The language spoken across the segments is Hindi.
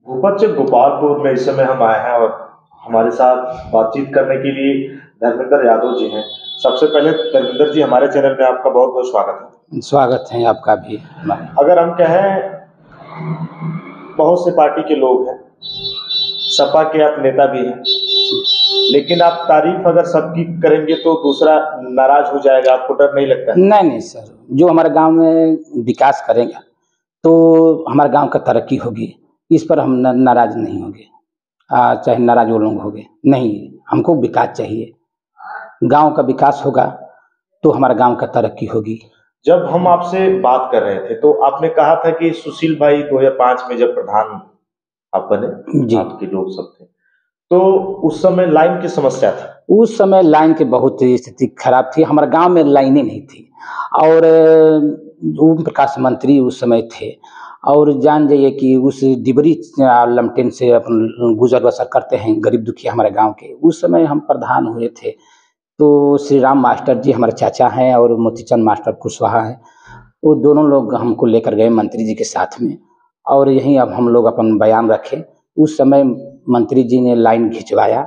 उपज गोपालपुर में इस समय हम आए हैं और हमारे साथ बातचीत करने के लिए धर्मेंद्र यादव जी हैं। सबसे पहले धर्मेंद्र जी, हमारे चैनल में आपका बहुत बहुत स्वागत है। स्वागत है आपका भी। अगर हम कहें, बहुत से पार्टी के लोग हैं, सपा के आप नेता भी हैं, लेकिन आप तारीफ अगर सबकी करेंगे तो दूसरा नाराज हो जाएगा, आपको डर नहीं लगता है? नहीं नहीं सर, जो हमारे गांव में विकास करेगा तो हमारे गांव का तरक्की होगी, इस पर हम नाराज नहीं होंगे। चाहे नाराज वो लोग होंगे, नहीं, हमको विकास चाहिए। गांव का विकास होगा तो हमारे गांव का तरक्की होगी। जब हम आपसे बात कर रहे थे तो आपने कहा था कि सुशील भाई 2005 में जब प्रधान आप बने, जी, आपके लोग सब थे, तो उस समय लाइन की समस्या थी। उस समय लाइन की बहुत स्थिति खराब थी, हमारे गांव में लाइनें नहीं थी। और ओम प्रकाश मंत्री उस समय थे, और जान जाइए कि उस डिबरी लमटेन से अपन गुजर बसर करते हैं, गरीब दुखिया हमारे गांव के। उस समय हम प्रधान हुए थे तो श्री राम मास्टर जी हमारे चाचा हैं और मोतीचंद मास्टर कुशवाहा हैं, वो दोनों लोग हमको लेकर गए मंत्री जी के साथ में, और यहीं अब हम लोग अपन बयान रखे। उस समय मंत्री जी ने लाइन खिंचवाया।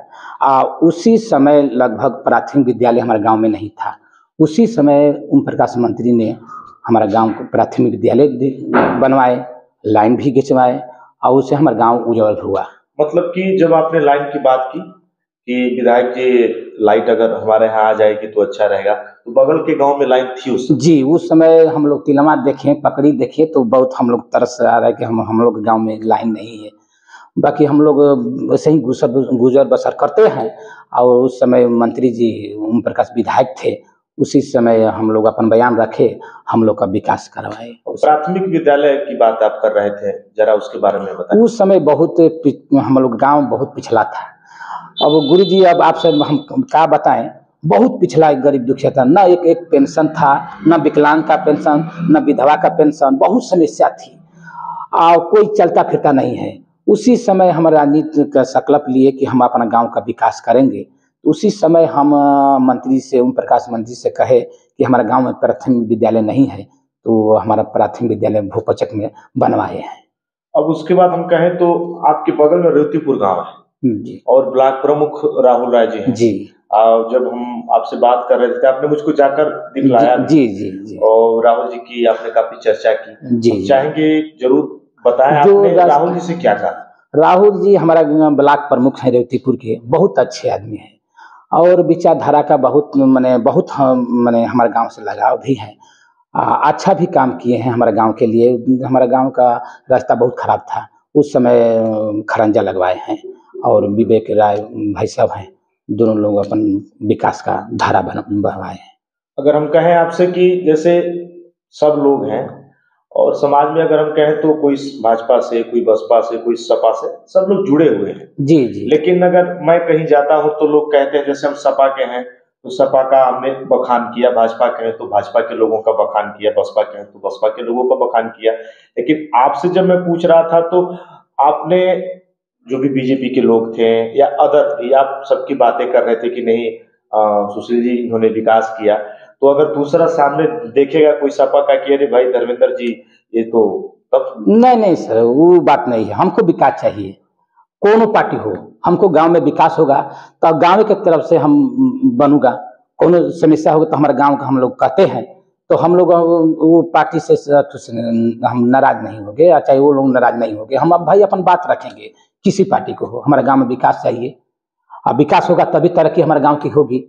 उसी समय लगभग प्राथमिक विद्यालय हमारे गांव में नहीं था। उसी समय ओम प्रकाश मंत्री ने हमारा गांव को प्राथमिक विद्यालय बनवाए, लाइन भी खिंचवाए, और उससे हमारा गांव उज्जवल हुआ। मतलब कि जब आपने लाइन की बात की कि विधायक जी लाइट अगर हमारे यहाँ आ जाएगी तो अच्छा रहेगा, तो बगल के गांव में लाइन थी उस समय? जी, उस समय हम लोग तिलमा देखे, पकड़ी देखे तो बहुत हम लोग तरस आ रहा है कि हम लोग गांव में लाइन नहीं है। बाकी हम लोग वैसे ही गुजर बसर करते हैं। और उस समय मंत्री जी ओम प्रकाश विधायक थे, उसी समय हम लोग अपन बयान रखे, हम लोग का विकास करवाए। प्राथमिक विद्यालय की बात आप कर रहे थे, जरा उसके बारे में बताएं। उस समय बहुत हम लोग गांव बहुत पिछड़ा था। अब गुरु जी, अब आपसे हम क्या बताएं, बहुत पिछड़ा एक गरीब दुखिया था, न एक पेंशन था, न विकलांग का पेंशन, न विधवा का पेंशन, बहुत समस्या थी। कोई चलता फिरता नहीं है। उसी समय हम राजनीति का संकल्प लिए कि हम अपना गांव का विकास करेंगे। उसी समय हम मंत्री से, ओम प्रकाश मंत्री से कहे कि हमारे गांव में प्राथमिक विद्यालय नहीं है, तो हमारा प्राथमिक विद्यालय भूपचक में बनवाए हैं। अब उसके बाद हम कहें तो आपके बगल में रेवतीपुर गांव है जी, और ब्लॉक प्रमुख राहुल राय जी हैं जी। जब हम आपसे बात कर रहे थे, आपने मुझको जाकर दिखलाया भी। जी जी जी। और राहुल जी की आपने काफी चर्चा की। जी, हम चाहेंगे जरूर बताएं, जो आपने राहुल जी से क्या कहा? राहुल जी हमारा ब्लॉक प्रमुख हैं रेवतीपुर के, बहुत अच्छे आदमी हैं, और विचारधारा का बहुत बहुत माने हमारे गांव से लगाव भी है। अच्छा भी काम किए हैं हमारे गांव के लिए। हमारा गांव का रास्ता बहुत खराब था, उस समय खरंजा लगवाए हैं, और विवेक राय भाई साहब हैं, दोनों लोग अपन विकास का धारा बढ़वाए हैं। अगर हम कहें आपसे कि जैसे सब लोग हैं और समाज में अगर हम कहें तो कोई भाजपा से, कोई बसपा से, कोई सपा से, सब लोग जुड़े हुए हैं। जी जी। लेकिन अगर मैं कहीं जाता हूं तो लोग कहते हैं, जैसे हम सपा के हैं तो सपा का हमने बखान किया, भाजपा के हैं तो भाजपा के लोगों का बखान किया, बसपा के हैं तो बसपा के लोगों का बखान किया। लेकिन आपसे जब मैं पूछ रहा था तो आपने, जो भी बीजेपी के लोग थे या अदर, या आप सबकी बातें कर रहे थे कि नहीं सुशील जी इन्होंने विकास किया। तो अगर दूसरा सामने देखेगा कोई सपा का कि अरे भाई धर्मेंद्र जी ये तो, तब नहीं नहीं सर, वो बात नहीं है। हमको विकास चाहिए, कोनो पार्टी हो, हमको गांव में विकास होगा तो गांव की तरफ से हम बनूंगा। कोनो समस्या होगा तो हमारे गांव का हम लोग कहते हैं, तो हम लोग वो पार्टी से हम नाराज नहीं होंगे, या चाहे वो लोग नाराज नहीं होंगे। हम अब भाई अपन बात रखेंगे, किसी पार्टी को हो, हमारे गांव में विकास चाहिए। अब विकास होगा तभी तरक्की हमारे गांव की होगी।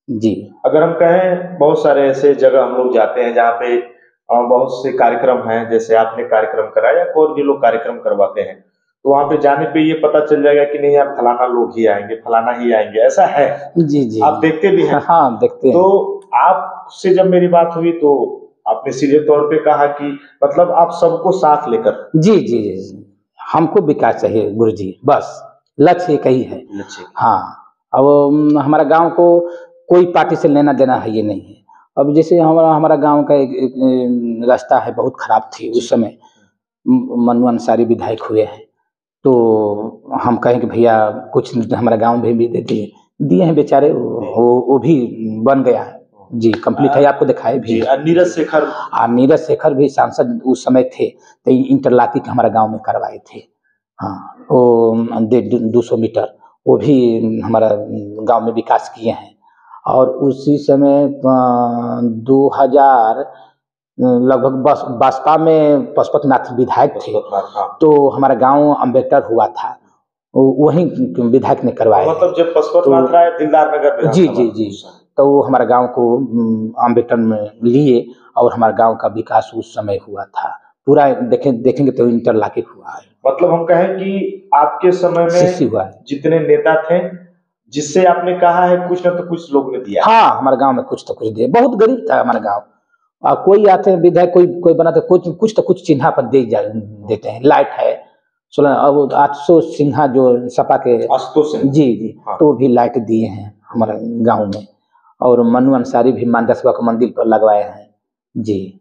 जी। अगर हम कहें, बहुत सारे ऐसे जगह हम लोग जाते हैं जहाँ पे बहुत से कार्यक्रम हैं, जैसे आपने कार्यक्रम कराया या कोई भी लोग कार्यक्रम करवाते हैं, तो वहाँ पे जाने पे ये पता चल जाएगा कि नहीं यार फलाना लोग ही आएंगे, फलाना ही आएंगे, ऐसा है। जी जी। आप देखते भी हैं? हाँ, देखते हैं। तो आपसे जब मेरी बात हुई तो आपने सीधे तौर पे कहा कि मतलब आप सबको साथ लेकर। जी जी जी, हमको विकास चाहिए गुरु जी, बस लक्ष्य एक ही है। हाँ, अब हमारा गांव को कोई पार्टी से लेना देना है ये नहीं है। अब जैसे हमारा हमारा गांव का एक रास्ता है, बहुत खराब थी उस समय, मनु अंसारी विधायक हुए हैं, तो हम कहें कि भैया कुछ हमारा गांव में भी दे दिए हैं बेचारे, वो भी बन गया है जी, कंप्लीट है, आपको दिखाए भी। नीरज शेखर भी सांसद उस समय थे, तो इंटरलॉकिंग हमारे गांव में करवाए थे। हाँ, वो 200 मीटर वो भी हमारा गांव में विकास किए हैं। और उसी समय 2000 लगभग बसपा में पशुपतिनाथ विधायक थे, हाँ। तो हमारा गांव अम्बेडकर हुआ था, वहीं विधायक ने करवाया है। मतलब जब पशुपतिनाथ राय दिलदार नगर जी जी जी, तो वो हमारे गांव को अम्बेडकर में लिए और हमारे गांव का विकास उस समय हुआ था पूरा। देखेंगे तो इंटरलॉकिंग हुआ है। मतलब हम कहें कि आपके समय सीसी में हुआ है। जितने नेता थे, जिससे आपने कहा है कुछ न तो कुछ लोग ने दिया। हाँ, हमारे गांव में कुछ तो कुछ दिया। बहुत गरीब था हमारा गांव। कोई आते हैं विधायक, कोई बनाते, कुछ तो कुछ चिन्हा पर देते हैं। लाइट है 16, अब 800 सिंहा जो सपा के, जी जी, हाँ। तो भी लाइट दिए हैं हमारे गांव में। और मनु अंसारी भी मानदसवा के मंदिर पर लगवाए हैं। जी।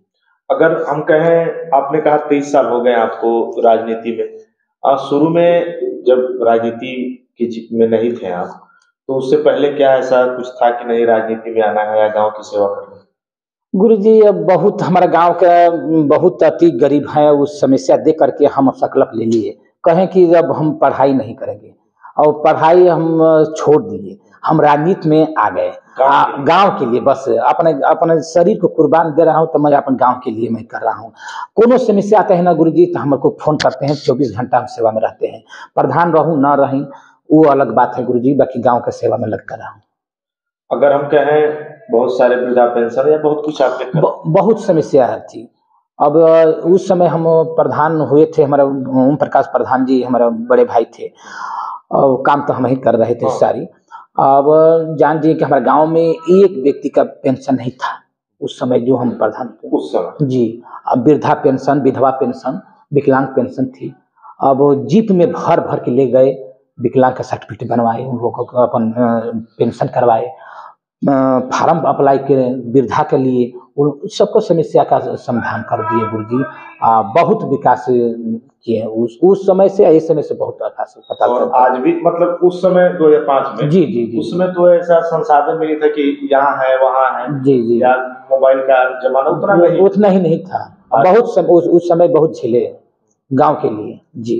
अगर हम कहें, आपने कहा 23 साल हो गए आपको राजनीति में। शुरू में जब राजनीति में नहीं थे आप, तो उससे पहले क्या ऐसा कुछ था कि नहीं राजनीति में आना है या गांव की सेवा करनी है? गुरुजी, अब बहुत हमारा गांव का बहुत अति गरीब है, उस समस्या देख करके हम संकल्प ले लिए, कहें कि अब हम पढ़ाई नहीं करेंगे और पढ़ाई हम छोड़ दिए, हम राजनीति में आ गए। गांव के लिए बस अपने अपने शरीर को कुर्बान दे रहा हूं, तो मैं अपने गांव के लिए मैं कर रहा हूं। कोनो समस्या आते हैं ना गुरुजी, तो हमको फोन करते हैं, 24 घंटा हम सेवा में रहते हैं। प्रधान रहूं ना रही वो अलग बात है गुरुजी, बाकी गांव के सेवा में लग कर रहा हूं। अगर हम कहें, बहुत सारे वृद्धा पेंशन या बहुत कुछ आपने बहुत समस्या थी। अब उस समय हम प्रधान हुए थे, हमारा ओम प्रकाश प्रधान जी हमारा बड़े भाई थे और काम तो हम ही कर रहे थे सारी। अब जान जी कि हमारे गांव में एक व्यक्ति का पेंशन नहीं था उस समय जो हम प्रधान थे उस समय जी। अब वृद्धा पेंशन, विधवा पेंशन, विकलांग पेंशन थी। अब जीप में भर भर के ले गए, विकलांग का सर्टिफिकेट बनवाए, उन लोगों को अपन पेंशन करवाए, फार्म अप्लाई करे वृद्धा के लिए, उन सबको समस्या का समाधान कर दिए गुरुजी। बहुत विकास किए उस समय से, इस समय से बहुत विकास पता और आज भी मतलब उस समय 2005 में, जी जी जी, उस समय तो ऐसा संसाधन नहीं था कि यहाँ है वहाँ है, जी जी, या मोबाइल का जमाना उतना ही नहीं था। बहुत उस समय बहुत झेले गांव के लिए। जी,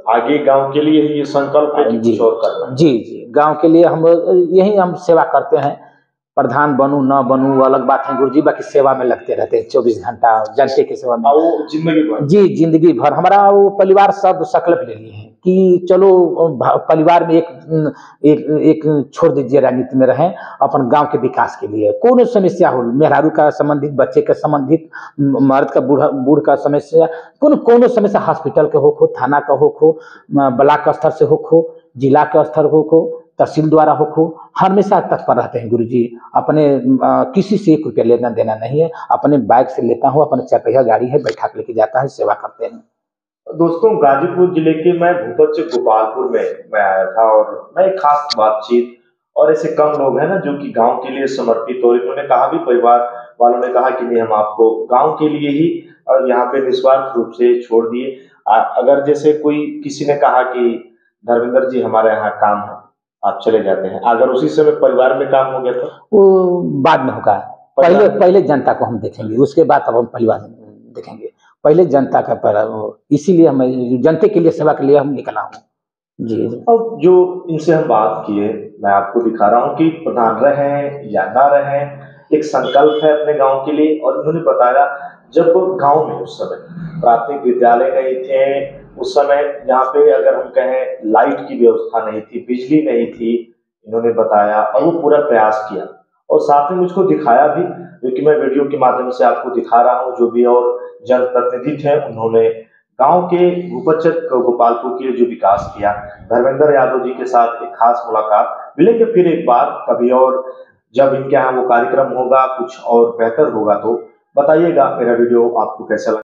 आगे गांव के लिए ये संकल्प है कि कुछ और करना। जी जी, गांव के लिए हम यही हम सेवा करते हैं। प्रधान बनूं ना बनूं वो अलग बात है गुरुजी, बाकी सेवा में लगते रहते हैं 24 घंटा जनता की सेवा में। वो जिंदगी भर, जी जिंदगी भर हमारा वो परिवार सब संकल्प ले लिए हैं कि चलो परिवार में एक छोड़ दीजिए राजनीति में रहें, अपन गांव के विकास के लिए। कौन समस्या हो, मेहरारू का संबंधित, बच्चे का संबंधित, मर्द का बूढ़ का समस्या, कोनो समस्या, हॉस्पिटल के हो, थाना का हो, ब्लॉक स्तर से हो, जिला का स्तर हो, तहसील द्वारा हो, हमेशा तत्पर रहते हैं गुरुजी। अपने किसी से 1 रुपया लेना देना नहीं है, अपने बाइक से लेता हूँ, अपने 4 पहिया गाड़ी है, बैठा के लेके जाता है, सेवा करते हैं। दोस्तों, गाजीपुर जिले के मैं भूपत गोपालपुर में मैं आया था और मैं एक खास बातचीत, और ऐसे कम लोग हैं ना जो कि गांव के लिए समर्पित, और इन्होंने कहा भी, परिवार वालों ने कहा कि नहीं हम आपको गांव के लिए ही और यहाँ पे निस्वार्थ रूप से छोड़ दिए। अगर जैसे कोई किसी ने कहा कि धर्मेंद्र जी हमारे यहाँ काम है, आप चले जाते हैं, अगर उसी समय परिवार में काम हो गया तो वो बाद में होगा। पहले जनता को हम देखेंगे, उसके बाद तब हम परिवार देखेंगे। पहले जनता का इसीलिए हम जनता के लिए, सेवा के लिए हम निकला हूँ। जी, अब जो इनसे हम बात किए, मैं आपको दिखा रहा हूँ कि प्रधान रहे या ना रहे, एक संकल्प है अपने गांव के लिए। और इन्होंने बताया जब गांव में उस समय प्राथमिक विद्यालय नहीं थे, उस समय यहाँ पे अगर हम कहें लाइट की व्यवस्था नहीं थी, बिजली नहीं थी, इन्होंने बताया और वो पूरा प्रयास किया और साथ में मुझको दिखाया भी, जो कि मैं वीडियो के माध्यम से आपको दिखा रहा हूँ। जो भी और जनप्रतिनिधि थे उन्होंने गांव के भूपत गोपालपुर के लिए जो विकास किया। धर्मेंद्र यादव जी के साथ एक खास मुलाकात मिलेंगे फिर एक बार कभी और, जब इनके यहाँ वो कार्यक्रम होगा कुछ और बेहतर होगा तो बताइएगा। मेरा वीडियो आपको कैसा लगा।